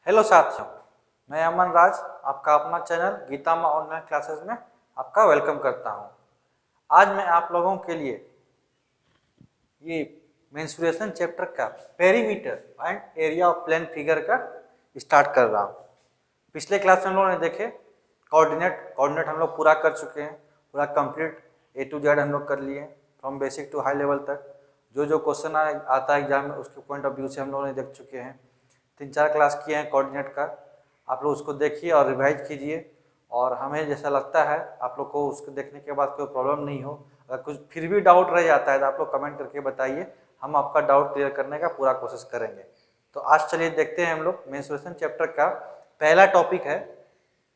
Hello साथियों, मैं अमन राज आपका अपना चैनल गीता माँ ऑनलाइन क्लासेस में आपका वेलकम करता हूँ। आज मैं आप लोगों के लिए ये मेंस्ट्रुएशन चैप्टर का perimeter and area of plane figure का स्टार्ट कर रहा हूँ। पिछले क्लास में हम लोगों ने देखे कोऑर्डिनेट हम लोग पूरा कर चुके हैं, पूरा कंप्लीट A to Z हम लोग कर लिए from basic to high level तक। जो क्वेश्चन आता है एग्जाम में उसके पॉइंट ऑफ व्यू से हम लोगों ने देख चुके हैं। 3-4 क्लास किए हैं कोऑर्डिनेट का, आप लोग उसको देखिए और रिवाइज कीजिए। और हमें जैसा लगता है आप लोग को उसको देखने के बाद कोई प्रॉब्लम नहीं हो, अगर कुछ फिर भी डाउट रह जाता है तो आप लोग कमेंट करके बताइए, हम आपका डाउट क्लियर करने का पूरा कोशिश करेंगे। तो आज चलिए देखते हैं हम लोग मेंस्ट्रुएशन चैप्टर का पहला टॉपिक है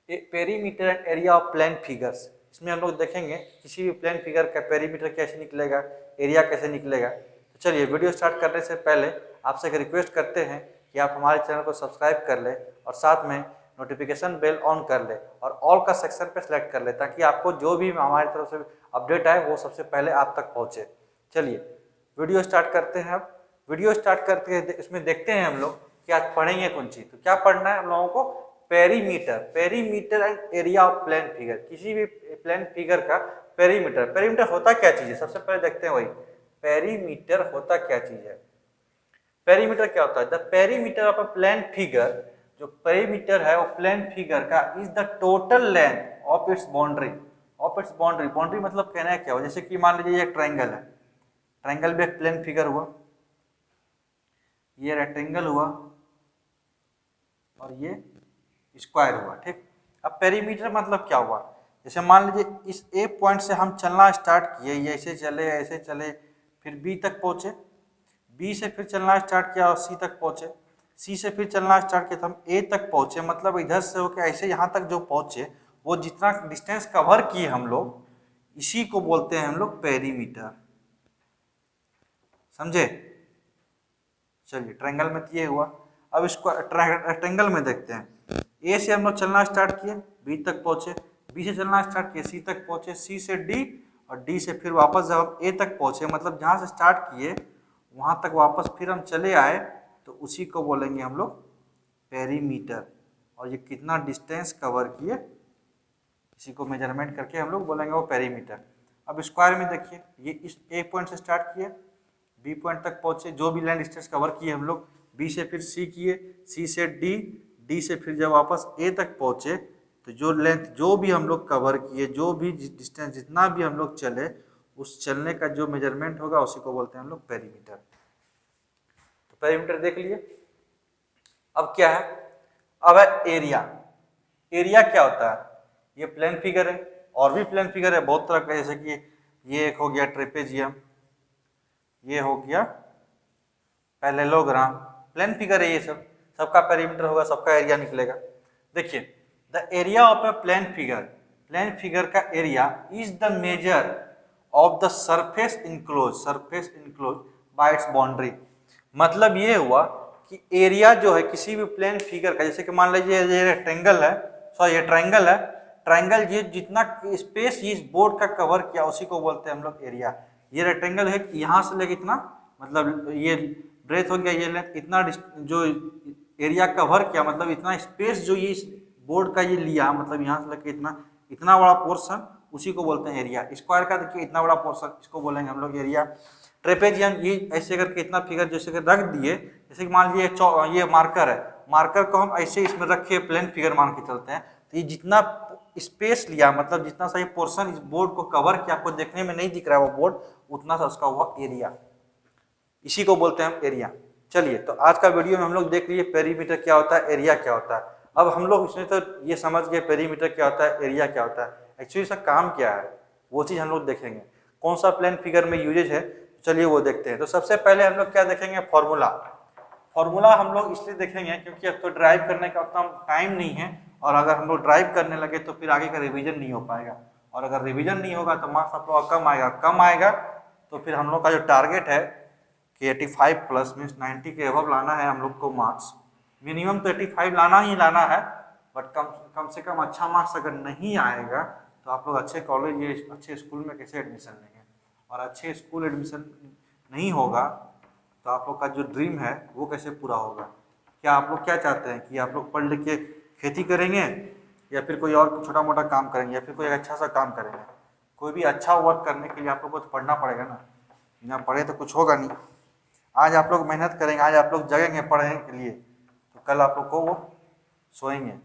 perimeter and area of plane figures. इसमें हम लोग देखेंगे किसी भी प्लेन फिगर का पेरीमीटर कैसे निकलेगा, एरिया कैसे निकलेगा। तो चलिए वीडियो स्टार्ट करने से पहले आपसे एक रिक्वेस्ट करते हैं कि आप हमारे चैनल को सब्सक्राइब कर लें और साथ में नोटिफिकेशन बेल ऑन कर ले और ऑल का सेक्शन पे सेलेक्ट कर ले, ताकि आपको जो भी हमारी तरफ से अपडेट आए वो सबसे पहले आप तक पहुंचे। चलिए वीडियो स्टार्ट करते हैं। अब वीडियो स्टार्ट करते हैं, इसमें देखते हैं हम लोग कि आज पढ़ेंगे कौन चीज। तो क्या पढ़ना है हम लोगों को? Perimeter and area of plane figure. किसी भी प्लेन फिगर का पेरीमीटर होता क्या चीज है, सबसे पहले देखते हैं वही। पेरीमीटर होता क्या चीज है? पेरीमीटर क्या होता है? The perimeter of a plane figure, जो पेरीमीटर है वो प्लेन फिगर का is the total length of its boundary. Boundary मतलब कहना है क्या हो, जैसे कि मान लीजिए एक ट्रायंगल है, ट्रायंगल भी एक प्लेन फिगर हुआ, ये रेक्टेंगल हुआ और ये स्क्वायर हुआ, ठीक। अब पेरीमीटर मतलब क्या हुआ? जैसे मान लीजिए इस ए पॉइंट से हम चलना स्टार्ट किए, ये ऐसे चले फिर बी तक पहुंचे, बी से फिर चलना स्टार्ट किया और सी तक पहुंचे, सी से फिर चलना स्टार्ट किया तो हम ए तक पहुंचे। मतलब इधर से होकर ऐसे यहाँ तक जो पहुंचे, वो जितना डिस्टेंस कवर किए हम लोग, इसी को बोलते हैं हम लोग पेरीमीटर। समझे? चलिए ट्रायंगल में ये हुआ। अब इसको रेक्टेंगल में देखते हैं। ए से हम लोग चलना स्टार्ट किए, बी तक पहुंचे, बी से चलना स्टार्ट किए, सी तक पहुंचे, सी से डी और डी से फिर वापस जब हम ए तक पहुंचे, मतलब जहां से स्टार्ट किए वहां तक वापस फिर हम चले आए, तो उसी को बोलेंगे हम लोग पेरीमीटर। और ये कितना डिस्टेंस कवर किए, इसी को मेजरमेंट करके हम लोग बोलेंगे वो पेरीमीटर। अब स्क्वायर में देखिए, ये इस ए पॉइंट से स्टार्ट किए, बी पॉइंट तक पहुंचे, जो भी लाइन डिस्टेंस कवर किए हम लोग, बी से फिर सी किए, सी से डी, डी से फिर जब वापस ए तक पहुंचे, तो जो लेंथ जो भी हम लोग कवर किए, जो भी डिस्टेंस जितना भी हम लोग चले, उस चलने का जो मेजरमेंट होगा उसी को बोलते हैं हम लोग पेरीमीटर। तो पेरीमीटर देख लिए। अब क्या है? अब है एरिया। एरिया क्या होता है? ये प्लेन फिगर है, और भी प्लेन फिगर है बहुत तरह का, जैसे कि ये एक हो गया ट्रेपेजियम, ये हो गया पैरेललोग्राम, प्लेन फिगर है ये सब, सबका पेरीमीटर होगा, सबका एरिया निकलेगा। देखिए the area of a plane figure का area is the measure of the surface enclose by its boundary. मतलब ये हुआ कि एरिया जो है किसी भी प्लेन फिगर का, जैसे कि मान लीजिए ये रेक्टेंगल है, सॉरी ये ट्रायंगल है, ट्रायंगल ये जितना स्पेस इस बोर्ड का कवर किया उसी को बोलते हैं हम लोग एरिया। ये रेक्टेंगल है, यहाँ से लेके इतना, मतलब ये ब्रेथ हो गया, ये लेंथ, इतना जो एरिया कवर किया, मतलब इतना स्पेस जो ये बोर्ड का ये लिया, मतलब यहाँ से लेके इतना बड़ा पोर्शन, उसी को बोलते हैं एरिया। स्क्वायर का देखिए इतना बड़ा पोर्शन, इसको बोलेंगे हम लोग एरिया। ट्रेपेजियम ये ऐसे करके इतना फिगर जैसे कि रख दिए, जैसे कि मान लीजिए ये मार्कर है, मार्कर को हम ऐसे इसमें रखे प्लेन फिगर मान के चलते हैं, तो ये जितना स्पेस लिया, मतलब जितना सा ये पोर्शन इस बोर्ड को कवर किया, आपको देखने में नहीं दिख रहा है वो बोर्ड, उतना सा उसका हुआ एरिया, इसी को बोलते हैं हम एरिया। चलिए तो आज का वीडियो में हम लोग देख लिए पेरीमीटर क्या होता है, एरिया क्या होता है। अब हम लोग इसमें तो ये समझ गए पेरीमीटर क्या होता है, एरिया क्या होता है, एक्चुअली इसका काम क्या है वो चीज़ हम लोग देखेंगे। कौन सा प्लेन फिगर में यूजेज है, चलिए वो देखते हैं। तो सबसे पहले हम लोग क्या देखेंगे? फॉर्मूला हम लोग इसलिए देखेंगे क्योंकि अब तो ड्राइव करने का उतना टाइम नहीं है, और अगर हम लोग ड्राइव करने लगे तो फिर आगे का रिवीजन नहीं हो पाएगा, और अगर रिवीजन नहीं होगा तो मार्क्स आप लोग कम आएगा। तो फिर हम लोग का जो टारगेट है कि 85 प्लस मीन्स 90 के अबव लाना है हम लोग को मार्क्स। मिनिमम तो 85 लाना ही लाना है, बट कम से कम अच्छा मार्क्स अगर नहीं आएगा तो आप लोग अच्छे कॉलेज या अच्छे स्कूल में कैसे एडमिशन लेंगे, और अच्छे स्कूल एडमिशन नहीं होगा तो आप लोग का जो ड्रीम है वो कैसे पूरा होगा। क्या आप लोग क्या चाहते हैं कि आप लोग पढ़ लिख के खेती करेंगे या फिर कोई और छोटा मोटा काम करेंगे या फिर कोई अच्छा सा काम करेंगे? कोई भी अच्छा वर्क करने के लिए आप लोग को तो पढ़ना पड़ेगा ना, बिना पढ़े तो कुछ होगा नहीं। आज आप लोग मेहनत करेंगे, आज आप लोग जगेंगे पढ़ने के लिए, तो कल आप लोग को वो सोएंगे,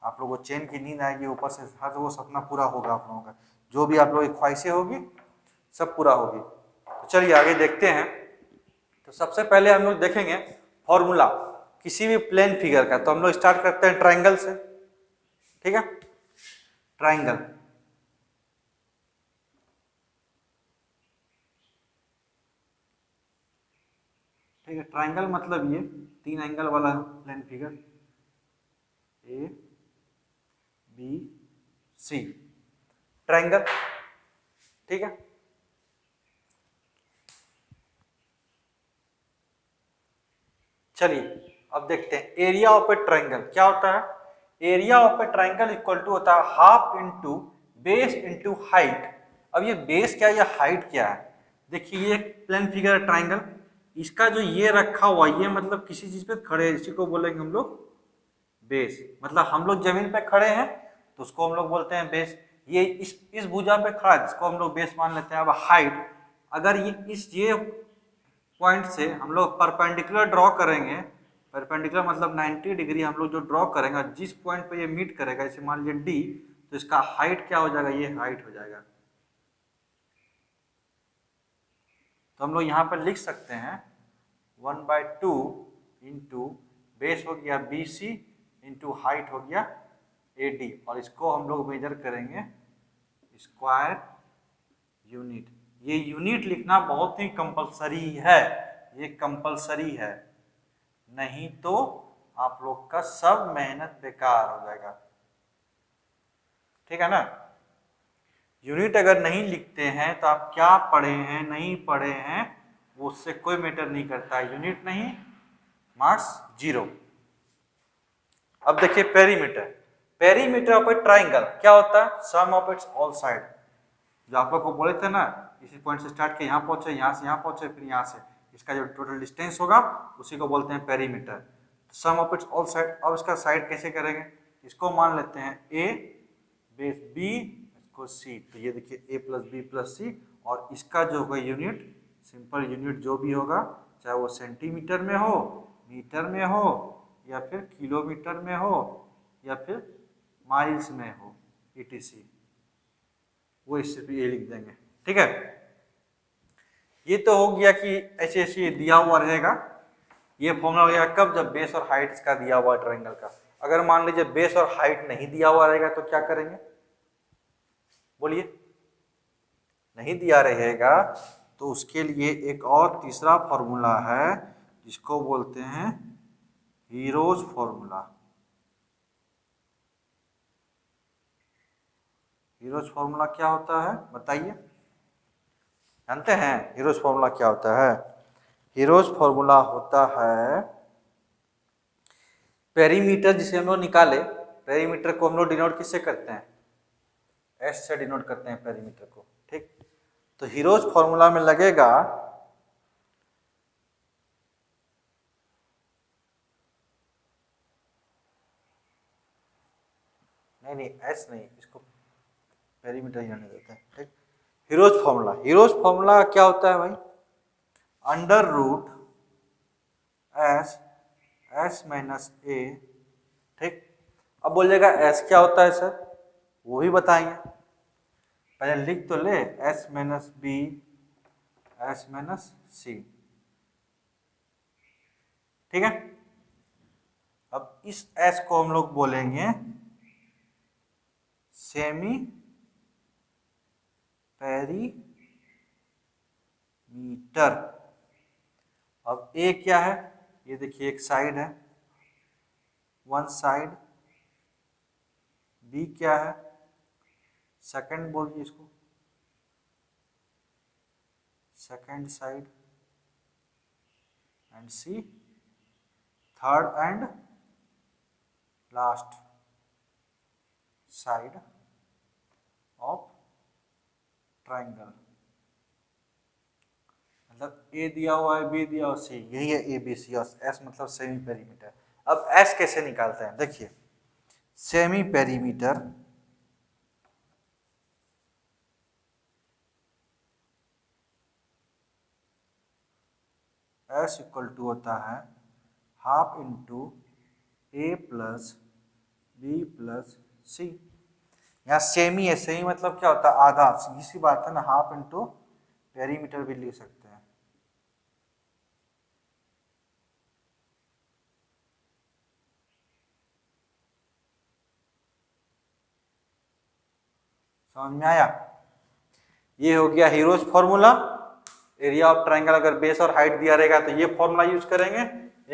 आप लोग को चैन की नींद आएगी, ऊपर से हर वो सपना पूरा होगा आप लोगों का, जो भी आप लोगों की ख्वाहिशें होगी सब पूरा होगी। तो चलिए आगे देखते हैं। तो सबसे पहले हम लोग देखेंगे फॉर्मूला किसी भी प्लेन फिगर का। तो हम लोग स्टार्ट करते हैं ट्राइंगल से, ठीक है। ट्राइंगल, ठीक है। ट्राइंगल मतलब ये 3 एंगल वाला plane figure A B C, triangle, ठीक है। चलिए अब देखते हैं एरिया ऑफ ए ट्राइंगल क्या होता है। Area of a triangle equal to होता है half into base into height. अब ये बेस क्या है, ये हाइट क्या है? देखिए ये प्लेन फिगर है ट्राइंगल, इसका जो ये रखा हुआ ये मतलब किसी चीज पे खड़े है, इसी को बोलेंगे हम लोग बेस। मतलब हम लोग जमीन पे खड़े हैं तो उसको हम लोग बोलते हैं बेस। ये इस भुजा पे खड़ा है जिसको हम लोग बेस मान लेते हैं। अब हाइट, अगर ये पॉइंट से हम लोग परपेंडिकुलर ड्रॉ करेंगे, परपेंडिकुलर मतलब 90 डिग्री हम लोग जो ड्रॉ करेंगे, जिस पॉइंट पे ये मीट करेगा, जैसे मान लीजिए डी, तो इसका हाइट क्या हो जाएगा, ये हाइट हो जाएगा। तो हम लोग यहाँ पर लिख सकते हैं 1/2 इंटू बेस हो गया BC इंटू हाइट हो गया AD, और इसको हम लोग मेजर करेंगे स्क्वायर यूनिट। ये यूनिट लिखना बहुत ही कंपलसरी है, ये कंपलसरी है, नहीं तो आप लोग का सब मेहनत बेकार हो जाएगा, ठीक है ना। यूनिट अगर नहीं लिखते हैं तो आप क्या पढ़े हैं नहीं पढ़े हैं वो उससे कोई मैटर नहीं करता है। यूनिट नहीं, मार्क्स 0। अब देखिए perimeter, perimeter of a triangle क्या होता है, सम ऑफ इट्स ऑल साइड। जो आप लोग को बोले थे ना, इसी पॉइंट से स्टार्ट के यहाँ पहुंचे, यहाँ से यहाँ पहुंचे, फिर यहाँ से इसका जो टोटल डिस्टेंस होगा उसी को बोलते हैं perimeter. Sum of its all side. अब इसका साइड कैसे करेंगे, इसको मान लेते हैं A, बेस B, इसको C। तो ये देखिए A plus B plus C, और इसका जो होगा यूनिट, सिंपल यूनिट जो भी होगा, चाहे वो सेंटीमीटर में हो, मीटर में हो, या फिर किलोमीटर में हो, या फिर माइल्स में हो, ETC, वो इससे भी ये लिख देंगे, ठीक है। ये तो हो गया कि ऐसे ऐसे दिया हुआ रहेगा। ये फॉर्मूला हो गया कब, जब बेस और हाइट इसका दिया हुआ ट्रायंगल का। अगर मान लीजिए बेस और हाइट नहीं दिया हुआ रहेगा तो क्या करेंगे, बोलिए। नहीं दिया रहेगा तो उसके लिए एक और तीसरा फॉर्मूला है जिसको बोलते हैं हीरोज फॉर्मूला। हीरोज फॉर्मूला क्या होता है बताइए, जानते हैं हीरोज फॉर्मूला क्या होता है? हीरोज फॉर्मूला होता है पेरीमीटर, जिसे हम लोग निकाले, पेरीमीटर को हम लोग डिनोट किससे करते हैं, एस से डिनोट करते हैं पेरीमीटर को, ठीक। तो हीरोज फॉर्मूला में लगेगा नहीं एस नहीं, इसको पेरीमीटर ही रहने देते हैं, ठीक। हीरोज फॉर्मूला, हीरोज फॉर्मूला क्या होता है भाई, under root S, S minus A, ठीक। अब बोलिएगा एस क्या होता है सर, वो भी बताएंगे, पहले लिख तो ले, S minus B, S minus C, ठीक है। अब इस एस को हम लोग बोलेंगे सेमी पेरीमीटर। अब ए क्या है, ये देखिए एक साइड है, वन साइड। बी क्या है, सेकंड बोलिए इसको, second side. And C third and last side of triangle. मतलब ए दिया हुआ है, बी दिया हुआ, सी, यही है ए बी सी, और एस मतलब सेमी पेरीमीटर। अब एस कैसे निकालते हैं, देखिए semi perimeter S equal to होता है half into A plus B plus C. यहाँ सेमी है, सेमी मतलब क्या होता है आधा, सीधी सी बात है ना, हाफ इंटू पेरीमीटर भी लिख सकते हैं। समझ में आया? ये हो गया heroes formula. Area of triangle अगर बेस और हाइट दिया रहेगा तो ये फॉर्मूला यूज करेंगे,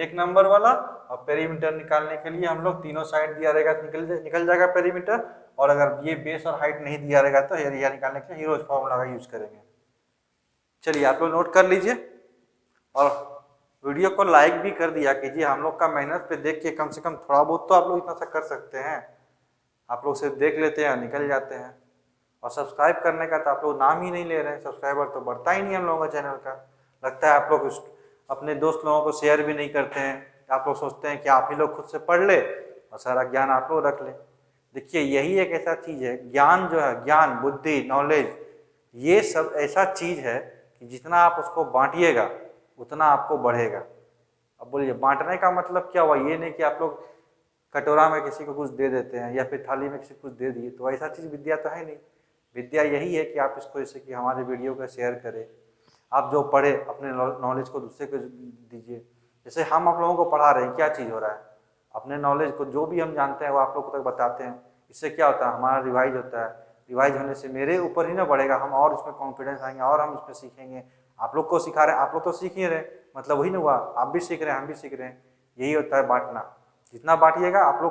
एक नंबर वाला। और पेरीमीटर निकालने के लिए हम लोग तीनों साइड दिया रहेगा तो निकल जाएगा पेरीमीटर। और अगर ये बेस और हाइट नहीं दिया रहेगा तो एरिया निकालने के लिए हीरोज फॉर्मूला का यूज करेंगे। चलिए आप लोग नोट कर लीजिए और वीडियो को लाइक भी कर दिया कीजिए। हम लोग का मेहनत पे देख के कम से कम थोड़ा बहुत तो आप लोग इतना सा कर सकते हैं। आप लोग सिर्फ देख लेते हैं निकल जाते हैं। और सब्सक्राइब करने का तो आप लोग नाम ही नहीं ले रहे हैं, सब्सक्राइबर तो बढ़ता ही नहीं हम लोगों का चैनल का। लगता है आप लोग अपने दोस्त लोगों को शेयर भी नहीं करते हैं। आप लोग सोचते हैं कि आप ही लोग खुद से पढ़ ले और सारा ज्ञान आप लोग रख ले। देखिए यही एक ऐसा चीज़ है, ज्ञान जो है, ज्ञान बुद्धि नॉलेज, ये सब ऐसा चीज़ है कि जितना आप उसको बांटिएगा उतना आपको बढ़ेगा। अब बोलिए बांटने का मतलब क्या हुआ? ये नहीं कि आप लोग कटोरा में किसी को कुछ दे देते हैं या फिर थाली में किसी को कुछ दे दिए, तो ऐसा चीज़ विद्या तो है नहीं। विद्या यही है कि आप इसको जैसे कि हमारे वीडियो को शेयर करें, आप जो पढ़े अपने नॉलेज को दूसरे को दीजिए। जैसे हम आप लोगों को पढ़ा रहे हैं, क्या चीज़ हो रहा है, अपने नॉलेज को जो भी हम जानते हैं वो आप लोगों तक बताते हैं। इससे क्या होता है, हमारा रिवाइज होता है। रिवाइज होने से मेरे ऊपर ही ना बढ़ेगा, हम और इसमें कॉन्फिडेंस आएंगे और हम इसमें सीखेंगे। आप लोग को सिखा रहे हैं, आप लोग तो सीख ही रहे, मतलब वही ना हुआ, आप भी सीख रहे हैं हम भी सीख रहे हैं। यही होता है बांटना। जितना बांटिएगा आप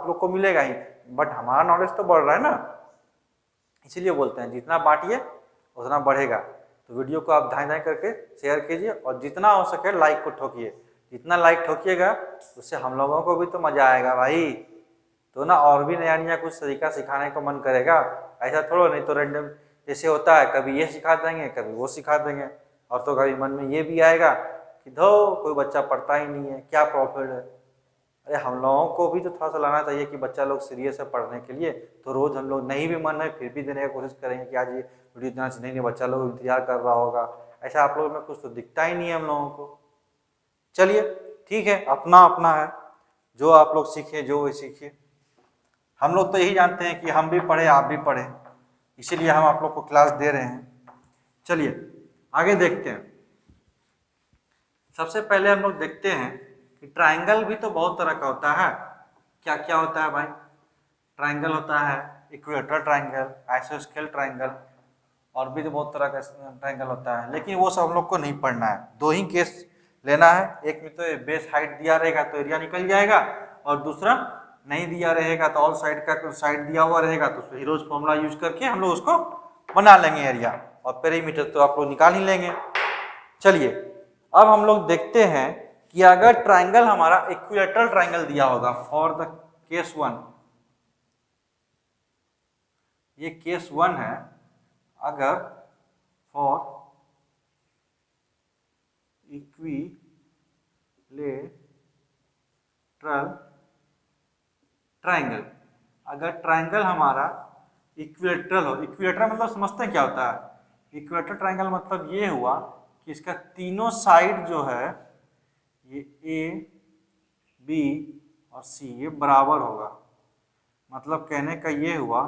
लोग को मिलेगा ही, बट हमारा नॉलेज तो बढ़ रहा है ना। इसीलिए बोलते हैं जितना बांटिए उतना बढ़ेगा। तो वीडियो को आप दाएं दाएं करके शेयर कीजिए और जितना हो सके लाइक को ठोकिए। जितना लाइक ठोकिएगा उससे हम लोगों को भी तो मजा आएगा भाई, तो ना और भी नया नया कुछ तरीका सिखाने को मन करेगा। ऐसा थोड़ा नहीं तो रैंडम जैसे होता है, कभी ये सिखा देंगे कभी वो सिखा देंगे, और तो कभी मन में ये भी आएगा कि धो कोई बच्चा पढ़ता ही नहीं है, क्या प्रॉफिट है। अरे हम लोगों को भी तो थोड़ा सा लाना चाहिए कि बच्चा लोग सीरियस है पढ़ने के लिए, तो रोज हम लोग नहीं भी मन है फिर भी देने की कोशिश करेंगे कि आज ये वीडियो इतना नहीं, नहीं बच्चा लोग इंतजार कर रहा होगा। ऐसा आप लोगों में कुछ तो दिखता ही नहीं है हम लोगों को। चलिए ठीक है, अपना अपना है, जो आप लोग सीखे जो वही सीखिए। हम लोग तो यही जानते हैं कि हम भी पढ़े आप भी पढ़े, इसीलिए हम आप लोग को क्लास दे रहे हैं। चलिए आगे देखते हैं। सबसे पहले हम लोग देखते हैं कि ट्रायंगल भी तो बहुत तरह का होता है। क्या क्या होता है भाई? ट्रायंगल होता है इक्वेटर ट्रायंगल, आइसोस्केल ट्रायंगल, और भी तो बहुत तरह का ट्रायंगल होता है, लेकिन वो सब हम लोग को नहीं पढ़ना है। दो ही केस लेना है, एक में तो बेस हाइट दिया रहेगा तो एरिया निकल जाएगा, और दूसरा नहीं दिया रहेगा तो ऑल साइड का साइड दिया हुआ रहेगा तो हीरोज फॉर्मूला यूज करके हम लोग उसको बना लेंगे एरिया, और पेरीमीटर तो आप लोग निकाल ही लेंगे। चलिए अब हम लोग देखते हैं कि अगर ट्रायंगल हमारा इक्विलेटरल ट्रायंगल दिया होगा फॉर द केस 1, ये केस 1 है, अगर फॉर इक्विलेटरल ट्रायंगल, अगर ट्रायंगल हमारा इक्विलेटरल हो, इक्विलेटरल मतलब समझते हैं क्या होता है? इक्विलेटरल ट्रायंगल मतलब ये हुआ कि इसका तीनों साइड जो है ये ए बी और सी ये बराबर होगा। मतलब कहने का ये हुआ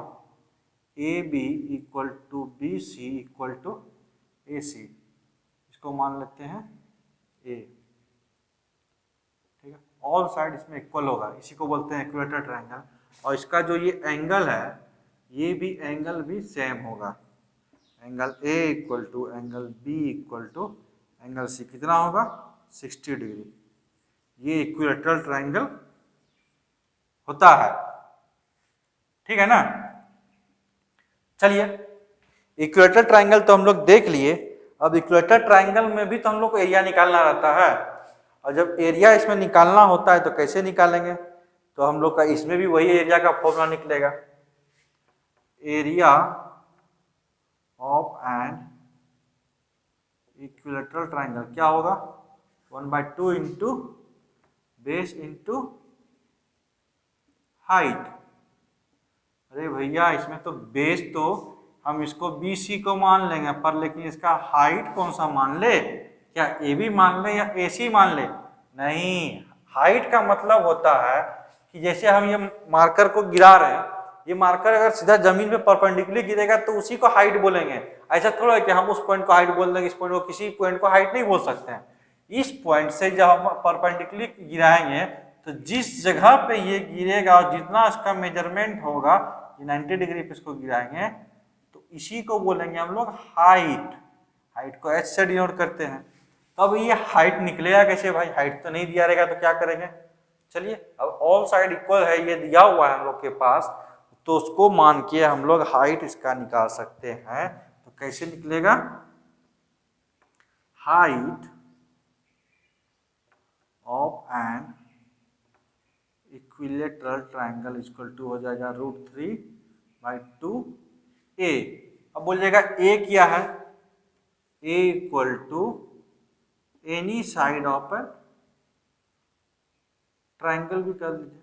A B equal to B C equal to A C, इसको मान लेते हैं ए, ठीक है। ऑल साइड इसमें इक्वल होगा, इसी को बोलते हैं इक्विलेटरल ट्रायंगल। और इसका जो ये एंगल है ये भी एंगल भी सेम होगा, angle A equal to angle B equal to angle C, कितना होगा 60 डिग्री। ये इक्विलेटरल ट्रायंगल होता है, ठीक है ना। चलिए इक्वेटर ट्रायंगल तो हम लोग देख लिए, अब इक्वेटर ट्रायंगल में भी तो हम लोग को एरिया निकालना रहता है, और जब एरिया इसमें निकालना होता है तो कैसे निकालेंगे? तो हम लोग का इसमें भी वही एरिया का फॉर्मूला निकलेगा, area of an equilateral triangle क्या होगा 1/2 इंटू बेस इंटू हाइट। अरे भैया इसमें तो बेस तो हम इसको BC को मान लेंगे, पर लेकिन इसका हाइट कौन सा मान ले? क्या AB मान ले या AC मान ले? नहीं, हाइट का मतलब होता है कि जैसे हम ये मार्कर को गिरा रहे हैं, ये मार्कर अगर सीधा जमीन पे परपेंडिकुलर गिरेगा तो उसी को हाइट बोलेंगे। ऐसा थोड़ा है कि हम उस पॉइंट को हाइट बोल देंगे, इस पॉइंट को, किसी पॉइंट को हाइट नहीं बोल सकते हैं। इस पॉइंट से जब हम परपेंडिकुलर गिराएंगे तो जिस जगह पे ये गिरेगा और जितना इसका मेजरमेंट होगा, 90 डिग्री पे इसको गिराएंगे तो इसी को बोलेंगे हम लोग हाइट। हाइट को H से डिनोट करते हैं। तो अब ये हाइट निकलेगा कैसे भाई? हाइट तो नहीं दिया रहेगा तो क्या करेंगे? चलिए, अब ऑल साइड इक्वल है, ये दिया हुआ है हम लोग के पास, तो उसको मान के हम लोग हाइट इसका निकाल सकते हैं। तो कैसे निकलेगा? Height of an equilateral triangle equal to हो जाएगा √3/2a। अब बोलिएगा a क्या है? a equal to any side of a triangle भी कर लीजिए,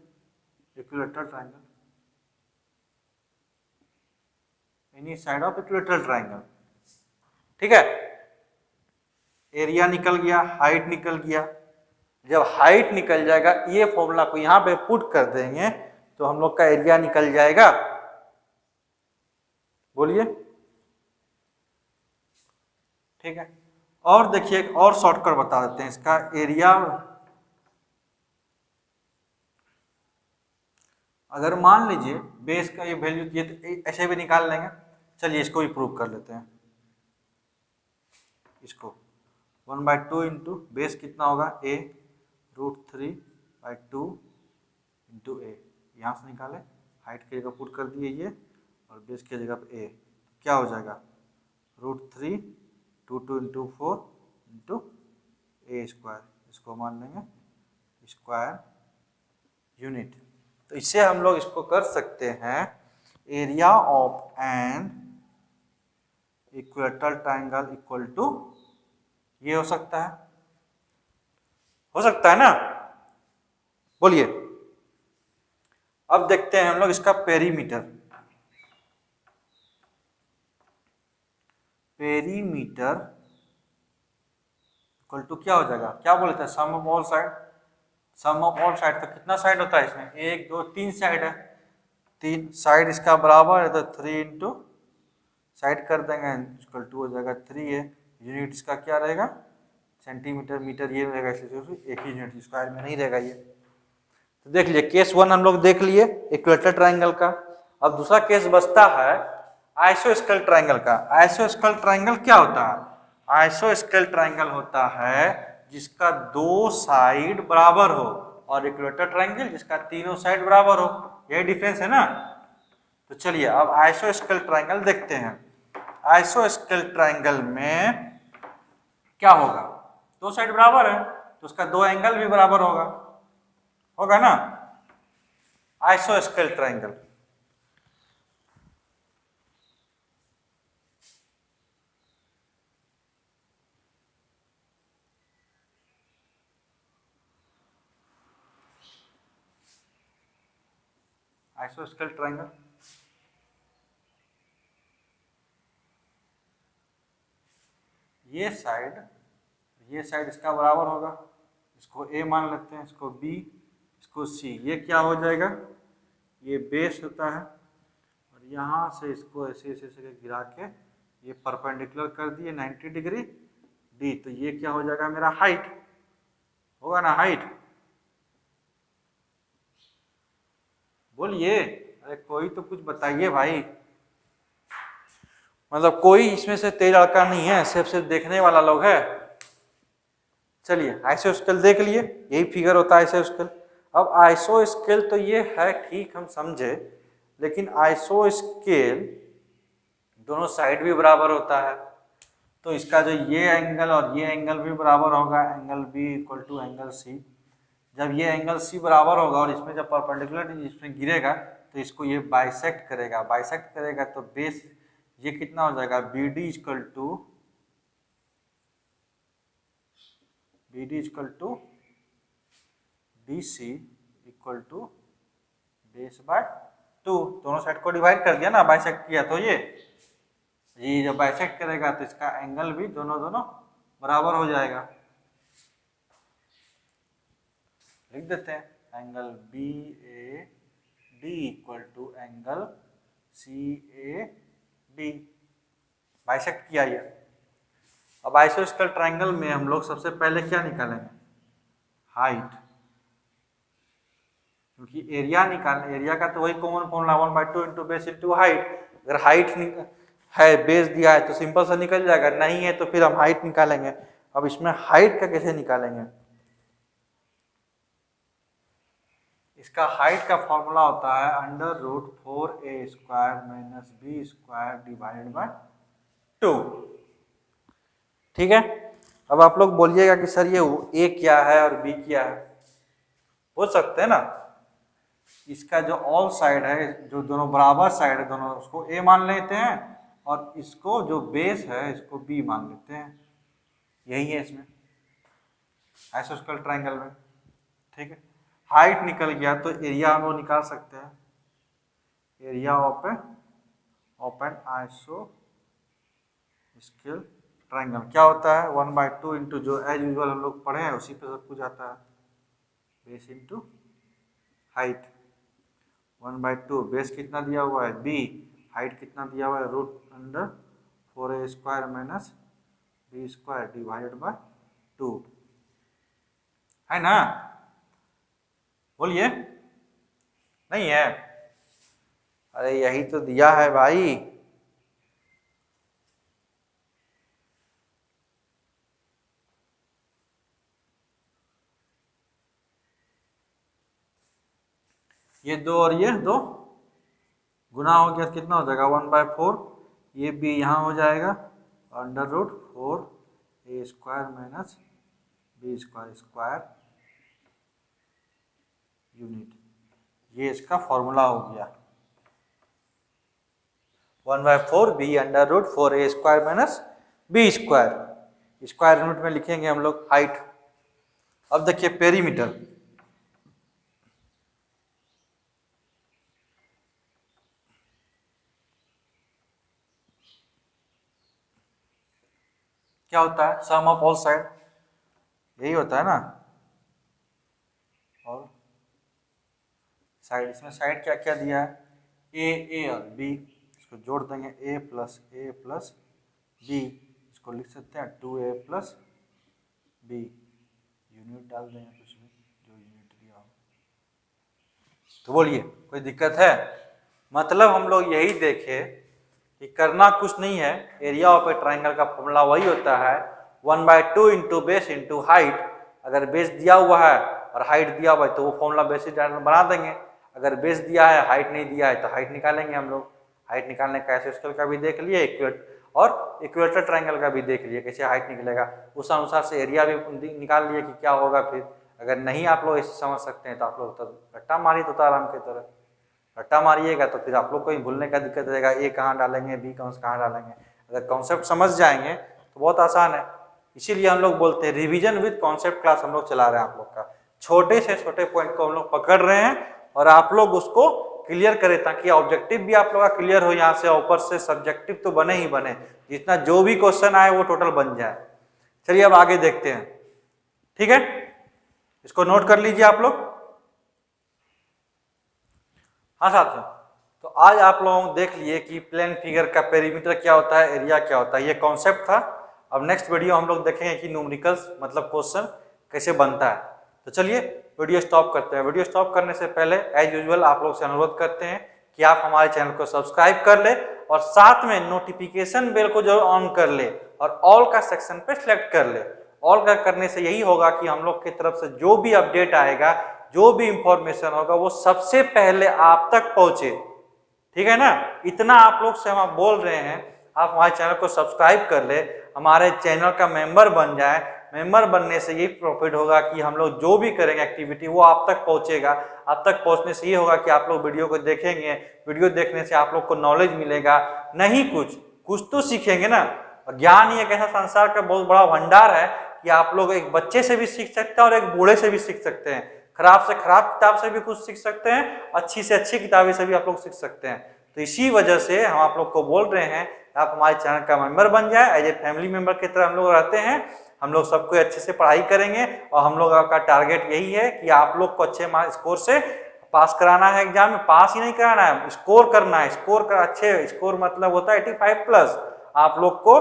equilateral triangle, any side of equilateral triangle. ठीक है, एरिया निकल गया, हाइट निकल गया। जब हाइट निकल जाएगा, ये फॉर्मूला को यहां पे पुट कर देंगे तो हम लोग का एरिया निकल जाएगा। बोलिए, ठीक है। और देखिए एक और शॉर्टकट बता देते हैं इसका। एरिया अगर मान लीजिए बेस का ये वैल्यू दिए तो ऐसे भी निकाल लेंगे। चलिए इसको भी प्रूव कर लेते हैं। इसको 1/2 इंटू बेस कितना होगा? a √3/2 into a। यहाँ से निकाले, हाइट की जगह पुट कर दिए ये, और बेस की जगह पे a। क्या हो जाएगा? √3 2 इंटू 4 इंटू a स्क्वायर। इसको मान लेंगे स्क्वायर यूनिट। तो इससे हम लोग इसको कर सकते हैं, area of an equilateral triangle equal to, ये हो सकता है, हो सकता है ना? बोलिए। अब देखते हैं हम लोग इसका पेरीमीटर। पेरीमीटर इक्वल टू क्या हो जाएगा? क्या बोले थे? Sum of all side. Sum of all side तो कितना साइड होता है इसमें? 1 2 3 साइड है। 3 साइड इसका बराबर है तो 3 इंटू साइड कर देंगे, इक्वल टू हो जाएगा 3 है। यूनिट इसका क्या रहेगा? सेंटीमीटर, मीटर, ये रहेगा, इसलिए एक ही यूनिट, स्क्वायर में नहीं रहेगा ये। तो देख लिए केस 1 हम लोग देख लिए इक्विलेटरल ट्राइंगल का। अब दूसरा केस बचता है आइसोस्केल ट्राइंगल का। आइसोस्केल ट्राइंगल क्या होता है? आइसोस्केल ट्राइंगल होता है जिसका 2 साइड बराबर हो, और इक्विलेटरल ट्राइंगल जिसका तीनों साइड बराबर हो। यही डिफरेंस है ना? तो चलिए अब आइसोस्केल ट्राइंगल देखते हैं। आइसोस्केल ट्राइंगल में क्या होगा? 2 साइड बराबर है तो उसका 2 एंगल भी बराबर होगा, होगा ना? आइसोस्केल ट्राइंगल। आइसोस्केल ट्राइंगल ये साइड इसका बराबर होगा, इसको A मान लेते हैं, इसको B, इसको C। ये क्या हो जाएगा? ये बेस होता है, और यहाँ से इसको ऐसे ऐसे ऐसे गिरा के ये परपेंडिकुलर कर दिए 90 डिग्री D। तो ये क्या हो जाएगा? मेरा हाइट होगा ना? हाइट बोलिए, अरे कोई तो कुछ बताइए भाई। मतलब कोई इसमें से तेज लड़का नहीं है, सिर्फ देखने वाला लोग है। चलिए आइसोस्केल देख लिए, यही फिगर होता है आइसोस्केल। अब आइसोस्केल तो ये है, ठीक हम समझे, लेकिन आइसोस्केल दोनों साइड भी बराबर होता है, तो इसका जो ये एंगल और ये एंगल भी बराबर होगा, angle B equal to angle C। जब ये एंगल C बराबर होगा और इसमें जब परपेंडिकुलर इसमें गिरेगा तो इसको ये बाइसेक्ट करेगा। बाइसेक्ट करेगा तो बेस ये कितना हो जाएगा? BD equal to BC equal to base by 2, दोनों साइड को डिवाइड कर दिया ना, बाइसेक्ट किया, तो ये जब बाइसेक्ट करेगा तो इसका एंगल भी दोनों बराबर हो जाएगा। लिख देते हैं angle BAD equal to angle CAD, bisect किया ये। अब आइसोस्केल ट्रायंगल में हम लोग सबसे पहले क्या निकालेंगे, हाइट, क्योंकि एरिया का तो वही common formula 1/2 into base into height. अगर हाइट है, बेस दिया है तो सिंपल सा निकल जाएगा, नहीं है तो फिर हम हाइट निकालेंगे। अब इसमें हाइट का कैसे निकालेंगे, इसका हाइट का फॉर्मूला होता है √4a² minus b² divided by 2। ठीक है, अब आप लोग बोलिएगा कि सर ये a क्या है और b क्या है, हो सकते हैं ना। इसका जो ऑल साइड है, जो दोनों बराबर साइड है दोनों, उसको a मान लेते हैं और इसको जो बेस है इसको b मान लेते हैं। यही है इसमें आइसोस्केल ट्रायंगल में। ठीक है, हाइट निकल गया तो एरिया हम लोग निकाल सकते हैं, एरिया ऑफ एन आइसोस्केल ट्रायंगल क्या होता है 1/2 इंटू, जो एज यूजुअल हम लोग पढ़े हैं उसी पे सब कुछ आता है, बेस इंटू हाइट। 1/2 बेस कितना दिया हुआ है b, हाइट कितना दिया हुआ है √4a² minus b² divided by 2, है ना। बोलिए, नहीं है, अरे यही तो दिया है भाई। ये 2 और ये 2 गुना हो गया, कितना हो जाएगा 1/4, ये भी यहाँ हो जाएगा √4a² माइनस b² यूनिट। ये इसका फॉर्मूला हो गया 1/4 b √4a² minus b², square unit में लिखेंगे हम लोग हाइट। अब देखिए पेरीमीटर, क्या होता है, सम ऑफ ऑल साइड, यही होता है ना, और साइड, इसमें साइड क्या क्या दिया है, ए और बी, इसको जोड़ देंगे a प्लस b, इसको लिख सकते हैं 2a प्लस b, यूनिट डाल देंगे कुछ भी जो यूनिट दिया हो। तो बोलिए कोई दिक्कत है, मतलब हम लोग यही देखे कि करना कुछ नहीं है, एरिया ऑफ ए ट्रायंगल का फॉर्मूला वही होता है 1/2 इंटू बेस इंटू हाइट। अगर बेस दिया हुआ है और हाइट दिया हुआ है तो वो फॉर्मूला बेसिस ट्रायंगल बना देंगे। अगर बेस दिया है हाइट नहीं दिया है तो हाइट निकालेंगे हम लोग। हाइट निकालने का आइसोस्केल का भी देख लिए, और इक्वेटर ट्रायंगल का भी देख लिए कैसे हाइट निकलेगा, उस अनुसार से एरिया भी निकाल लिए कि क्या होगा। फिर अगर नहीं आप लोग ऐसे समझ सकते हैं तो आप लोग तब रट्टा मारिए तोताराम की तरह, रट्टा मारिएगा तो फिर आप लोग को ही भूलने का दिक्कत रहेगा, ए कहाँ डालेंगे बी कहाँ डालेंगे। अगर कॉन्सेप्ट समझ जाएंगे तो बहुत आसान है। इसीलिए हम लोग बोलते हैं रिवीजन विद कॉन्सेप्ट क्लास हम लोग चला रहे हैं आप लोग का। छोटे से छोटे पॉइंट को हम लोग पकड़ रहे हैं और आप लोग उसको क्लियर करें ताकि ऑब्जेक्टिव भी आप लोग का क्लियर हो, यहाँ से ऊपर से सब्जेक्टिव तो बने ही बने, जितना जो भी क्वेश्चन आए वो टोटल बन जाए। चलिए अब आगे देखते हैं, ठीक है, इसको नोट कर लीजिए आप लोग। हाँ साथियों, तो आज आप लोगों देख लिए कि प्लेन फिगर का पेरीमीटर क्या होता है, एरिया क्या होता है, ये कॉन्सेप्ट था। अब नेक्स्ट वीडियो हम लोग देखेंगे कि न्यूमेरिकल्स मतलब क्वेश्चन कैसे बनता है। तो चलिए वीडियो स्टॉप करते हैं। वीडियो स्टॉप करने से पहले एज यूजुअल आप लोग से अनुरोध करते हैं कि आप हमारे चैनल को सब्सक्राइब कर ले और साथ में नोटिफिकेशन बेल को जरूर ऑन कर ले और ऑल का सेक्शन पे सिलेक्ट कर ले। ऑल का करने से यही होगा कि हम लोग की तरफ से जो भी अपडेट आएगा, जो भी इंफॉर्मेशन होगा वो सबसे पहले आप तक पहुंचे, ठीक है ना। इतना आप लोग से हम बोल रहे हैं, आप हमारे चैनल को सब्सक्राइब कर ले, हमारे चैनल का मेंबर बन जाए। मेंबर बनने से यही प्रॉफिट होगा कि हम लोग जो भी करेंगे एक्टिविटी वो आप तक पहुंचेगा। आप तक पहुंचने से ये होगा कि आप लोग वीडियो को देखेंगे, वीडियो देखने से आप लोग को नॉलेज मिलेगा, नहीं कुछ तो सीखेंगे ना। ज्ञान ही एक ऐसा संसार का बहुत बड़ा भंडार है कि आप लोग एक बच्चे से भी सीख सकते हैं और एक बूढ़े से भी सीख सकते हैं। खराब से खराब किताब से भी कुछ सीख सकते हैं, अच्छी से अच्छी किताबें से भी आप लोग सीख सकते हैं। तो इसी वजह से हम आप लोग को बोल रहे हैं आप हमारे चैनल का मेंबर बन जाए, एज ए फैमिली मेंबर की तरह हम लोग रहते हैं। हम लोग सबको अच्छे से पढ़ाई करेंगे और हम लोग का टारगेट यही है कि आप लोग को अच्छे स्कोर से पास कराना है। एग्जाम में पास ही नहीं कराना है, स्कोर करना है। स्कोर का अच्छे स्कोर मतलब होता है 85+। आप लोग को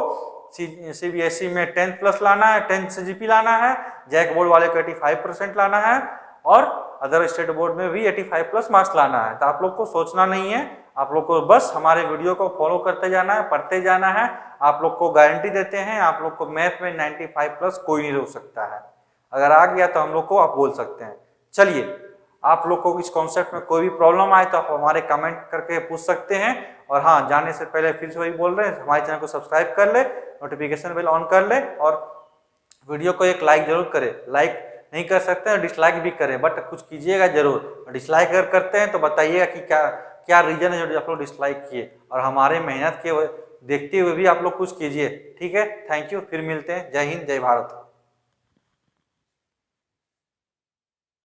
CBSE में 10+ लाना है, 10 से GP लाना है, जैक बोर्ड वाले को 85% लाना है और अदर स्टेट बोर्ड में भी 85+ मार्क्स लाना है। तो आप लोग को सोचना नहीं है, आप लोग को बस हमारे वीडियो को फॉलो करते जाना है, पढ़ते जाना है। आप लोग को गारंटी देते हैं आप लोग को मैथ में 95+ कोई नहीं रोक सकता है। अगर आ गया तो हम लोग को आप बोल सकते हैं। चलिए, आप लोग को इस कॉन्सेप्ट में कोई भी प्रॉब्लम आए तो आप हमारे कमेंट करके पूछ सकते हैं। और हाँ, जाने से पहले फिर से वही बोल रहे हैं, हमारे चैनल को सब्सक्राइब कर ले, नोटिफिकेशन बेल ऑन कर ले और वीडियो को एक लाइक जरूर करें। लाइक नहीं कर सकते हैं, डिसलाइक भी करें, बट कुछ कीजिएगा जरूर। डिसलाइक अगर करते हैं तो बताइएगा कि क्या रीजन है जो आप लोग डिसलाइक किए, और हमारे मेहनत के देखते हुए भी आप लोग कुछ कीजिए। ठीक है, थैंक यू, फिर मिलते हैं। जय हिंद, जय भारत।